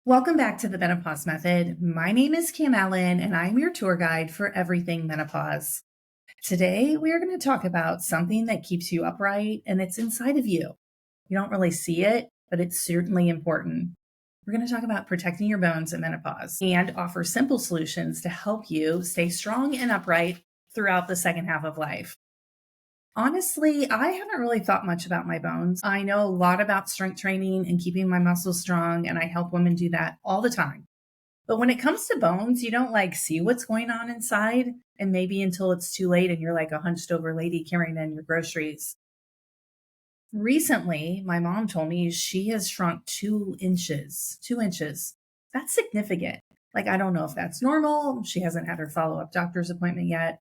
Welcome back to the Menopause Method. My name is Kim Allen, and I'm your tour guide for everything menopause. Today, we are going to talk about something that keeps you upright, and it's inside of you. You don't really see it, but it's certainly important. We're going to talk about protecting your bones in menopause and offer simple solutions to help you stay strong and upright throughout the second half of life. Honestly, I haven't really thought much about my bones. I know a lot about strength training and keeping my muscles strong, and I help women do that all the time. But when it comes to bones, you don't see what's going on inside, and maybe until it's too late and you're like a hunched over lady carrying in your groceries. Recently, my mom told me she has shrunk 2 inches. 2 inches. That's significant. I don't know if that's normal. She hasn't had her follow up doctor's appointment yet.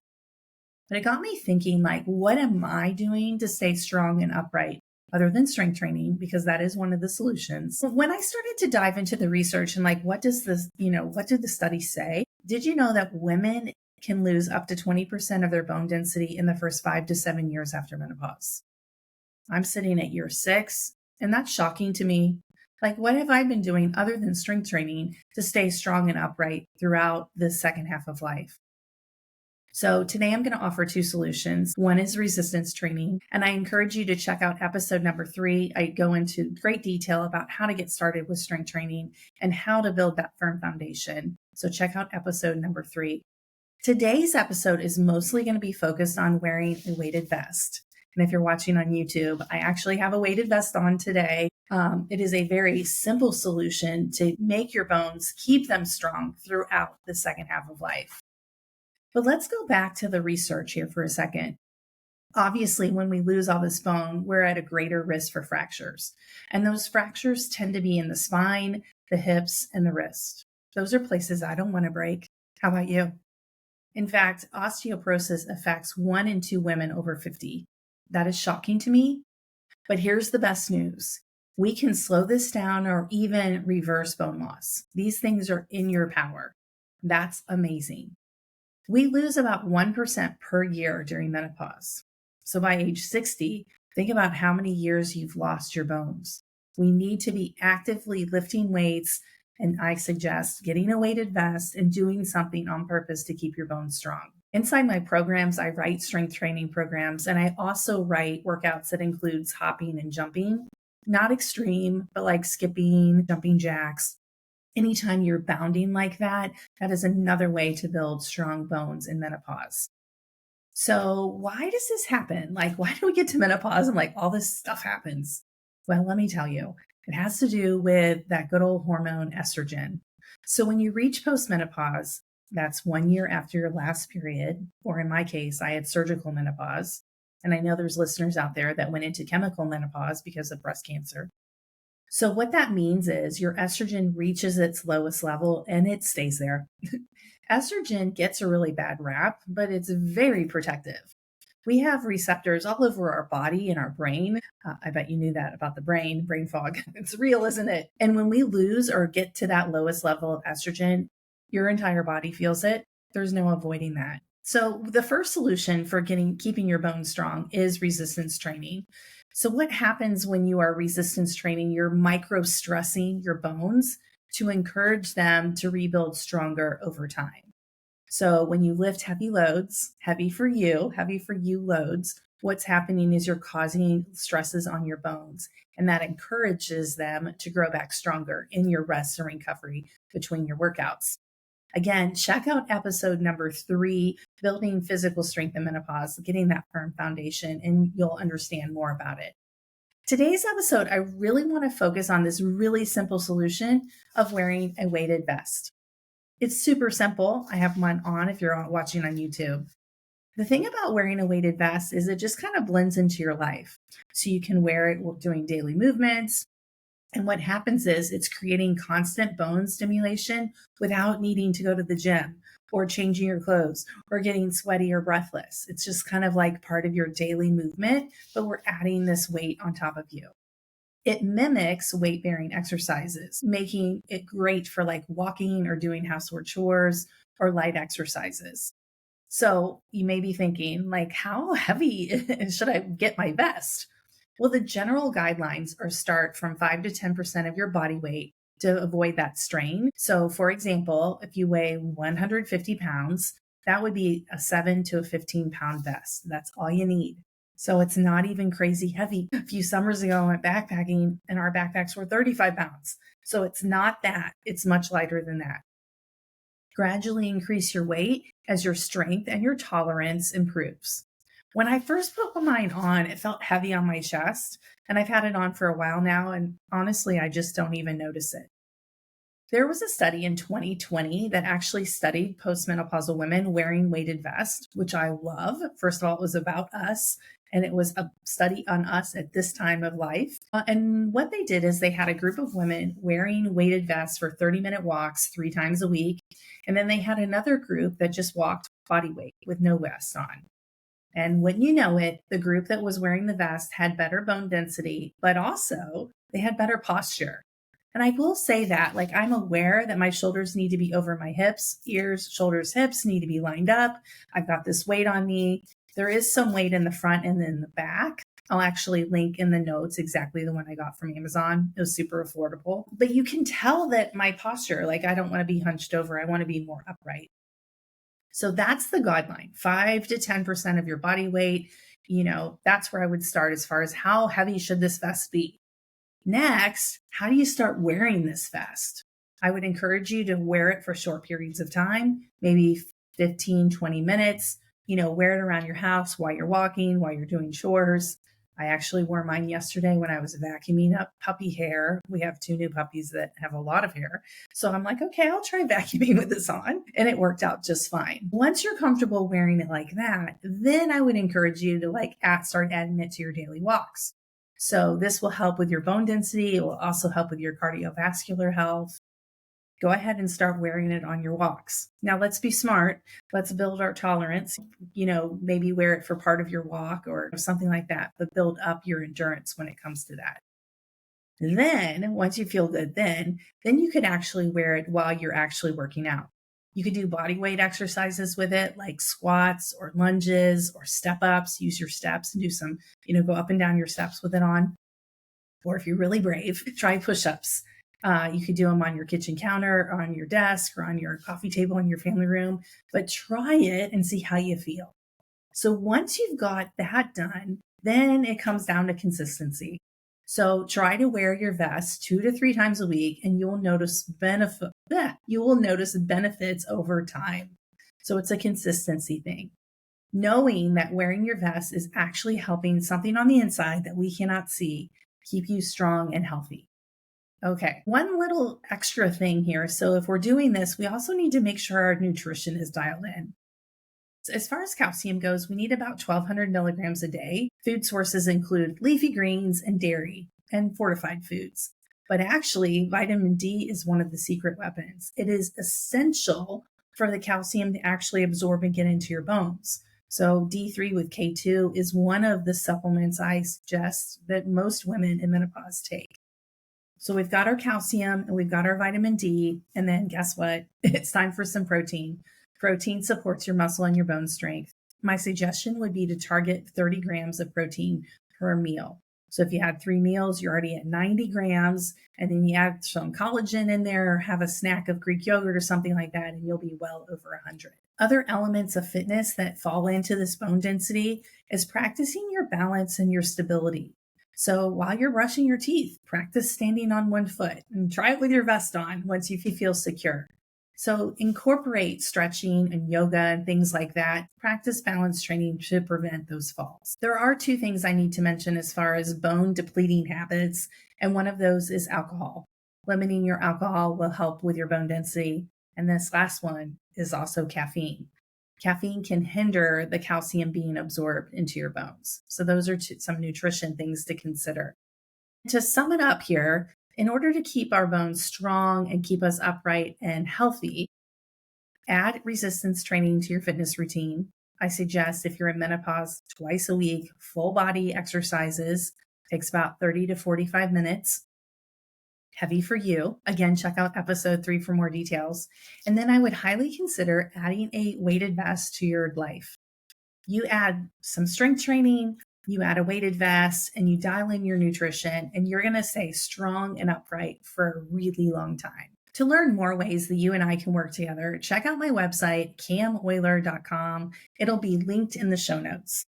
But it got me thinking, what am I doing to stay strong and upright other than strength training? Because that is one of the solutions. When I started to dive into the research and what does this, what did the study say? Did you know that women can lose up to 20% of their bone density in the first 5 to 7 years after menopause? I'm sitting at year 6, and that's shocking to me. What have I been doing other than strength training to stay strong and upright throughout the second half of life? So today I'm going to offer 2 solutions. One is resistance training, and I encourage you to check out episode number 3. I go into great detail about how to get started with strength training and how to build that firm foundation. So check out episode number 3. Today's episode is mostly going to be focused on wearing a weighted vest. And if you're watching on YouTube, I actually have a weighted vest on today. It is a very simple solution to make your bones, keep them strong throughout the second half of life. But let's go back to the research here for a second. Obviously, when we lose all this bone, we're at a greater risk for fractures. And those fractures tend to be in the spine, the hips, and the wrist. Those are places I don't want to break. How about you? In fact, osteoporosis affects 1 in 2 women over 50. That is shocking to me. But here's the best news. We can slow this down or even reverse bone loss. These things are in your power. That's amazing. We lose about 1% per year during menopause. So by age 60, think about how many years you've lost your bones. We need to be actively lifting weights, and I suggest getting a weighted vest and doing something on purpose to keep your bones strong. Inside my programs, I write strength training programs, and I also write workouts that includes hopping and jumping. Not extreme, but skipping, jumping jacks. Anytime you're bounding like that, that is another way to build strong bones in menopause. So why does this happen? Why do we get to menopause and all this stuff happens? Well, let me tell you, it has to do with that good old hormone estrogen. So when you reach postmenopause, that's 1 year after your last period, or in my case, I had surgical menopause. And I know there's listeners out there that went into chemical menopause because of breast cancer. So what that means is your estrogen reaches its lowest level and it stays there. Estrogen gets a really bad rap, but it's very protective. We have receptors all over our body and our brain. I bet you knew that about the brain fog. It's real, isn't it? And when we lose or get to that lowest level of estrogen, your entire body feels it. There's no avoiding that. So the first solution for keeping your bones strong is resistance training. So what happens when you are resistance training? You're micro stressing your bones to encourage them to rebuild stronger over time. So when you lift heavy loads, heavy for you loads, what's happening is you're causing stresses on your bones, and that encourages them to grow back stronger in your rest and recovery between your workouts. Again, check out episode number 3, building physical strength in menopause, getting that firm foundation, and you'll understand more about it. Today's episode, I really want to focus on this really simple solution of wearing a weighted vest. It's super simple. I have one on if you're watching on YouTube. The thing about wearing a weighted vest is it just kind of blends into your life. So you can wear it doing daily movements. And what happens is it's creating constant bone stimulation without needing to go to the gym or changing your clothes or getting sweaty or breathless. It's just kind of like part of your daily movement, but we're adding this weight on top of you. It mimics weight-bearing exercises, making it great for walking or doing household chores or light exercises. So you may be thinking, how heavy should I get my vest? Well, the general guidelines are start from 5 to 10% of your body weight to avoid that strain. So, for example, if you weigh 150 pounds, that would be a 7 to a 15-pound vest. That's all you need. So it's not even crazy heavy. A few summers ago, I went backpacking and our backpacks were 35 pounds. So it's not that. It's much lighter than that. Gradually increase your weight as your strength and your tolerance improves. When I first put mine on, it felt heavy on my chest, and I've had it on for a while now, and honestly, I just don't even notice it. There was a study in 2020 that actually studied postmenopausal women wearing weighted vests, which I love. First of all, it was about us, and it was a study on us at this time of life. And what they did is they had a group of women wearing weighted vests for 30-minute walks 3 times a week. And then they had another group that just walked body weight with no vest on. And wouldn't you know it, the group that was wearing the vest had better bone density, but also they had better posture. And I will say that, like, I'm aware that my shoulders need to be over my hips, ears, shoulders, hips need to be lined up. I've got this weight on me. There is some weight in the front and in the back. I'll actually link in the notes exactly the one I got from Amazon. It was super affordable. But you can tell that my posture, like, I don't want to be hunched over. I want to be more upright. So that's the guideline, 5 to 10% of your body weight. That's where I would start as far as how heavy should this vest be. Next, how do you start wearing this vest? I would encourage you to wear it for short periods of time, maybe 15, 20 minutes. Wear it around your house while you're walking, while you're doing chores. I actually wore mine yesterday when I was vacuuming up puppy hair. We have 2 new puppies that have a lot of hair. So I'm like, okay, I'll try vacuuming with this on. And it worked out just fine. Once you're comfortable wearing it like that, then I would encourage you to start adding it to your daily walks. So this will help with your bone density. It will also help with your cardiovascular health. Go ahead and start wearing it on your walks. Now, let's be smart. Let's build our tolerance. Maybe wear it for part of your walk or something like that, but build up your endurance when it comes to that. Then, once you feel good, then you could actually wear it while you're actually working out. You could do body weight exercises with it, like squats or lunges or step ups. Use your steps and do some, go up and down your steps with it on. Or if you're really brave, try push-ups. You could do them on your kitchen counter, or on your desk, or on your coffee table in your family room, but try it and see how you feel. So once you've got that done, then it comes down to consistency. So try to wear your vest 2 to 3 times a week, and you will notice benefits over time. So it's a consistency thing. Knowing that wearing your vest is actually helping something on the inside that we cannot see keep you strong and healthy. Okay, one little extra thing here. So if we're doing this, we also need to make sure our nutrition is dialed in. So as far as calcium goes, we need about 1,200 milligrams a day. Food sources include leafy greens and dairy and fortified foods. But actually, vitamin D is one of the secret weapons. It is essential for the calcium to actually absorb and get into your bones. So D3 with K2 is one of the supplements I suggest that most women in menopause take. So we've got our calcium and we've got our vitamin D. And then guess what? It's time for some protein. Protein supports your muscle and your bone strength. My suggestion would be to target 30 grams of protein per meal. So if you had 3 meals, you're already at 90 grams. And then you add some collagen in there, or have a snack of Greek yogurt or something like that, and you'll be well over 100. Other elements of fitness that fall into this bone density is practicing your balance and your stability. So while you're brushing your teeth, practice standing on one foot and try it with your vest on once you feel secure. So incorporate stretching and yoga and things like that. Practice balance training to prevent those falls. There are 2 things I need to mention as far as bone depleting habits, and one of those is alcohol. Limiting your alcohol will help with your bone density. And this last one is also caffeine. Caffeine can hinder the calcium being absorbed into your bones. So those are some nutrition things to consider. To sum it up here, in order to keep our bones strong and keep us upright and healthy, add resistance training to your fitness routine. I suggest if you're in menopause, twice a week, full body exercises. Takes about 30 to 45 minutes. Heavy for you. Again, check out episode 3 for more details. And then I would highly consider adding a weighted vest to your life. You add some strength training, You add a weighted vest and you dial in your nutrition, and you're going to stay strong and upright for a really long time. To learn more ways that you and I can work together, check out my website, camoiler.com. It'll be linked in the show notes.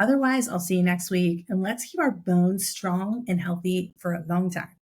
Otherwise, I'll see you next week, and let's keep our bones strong and healthy for a long time.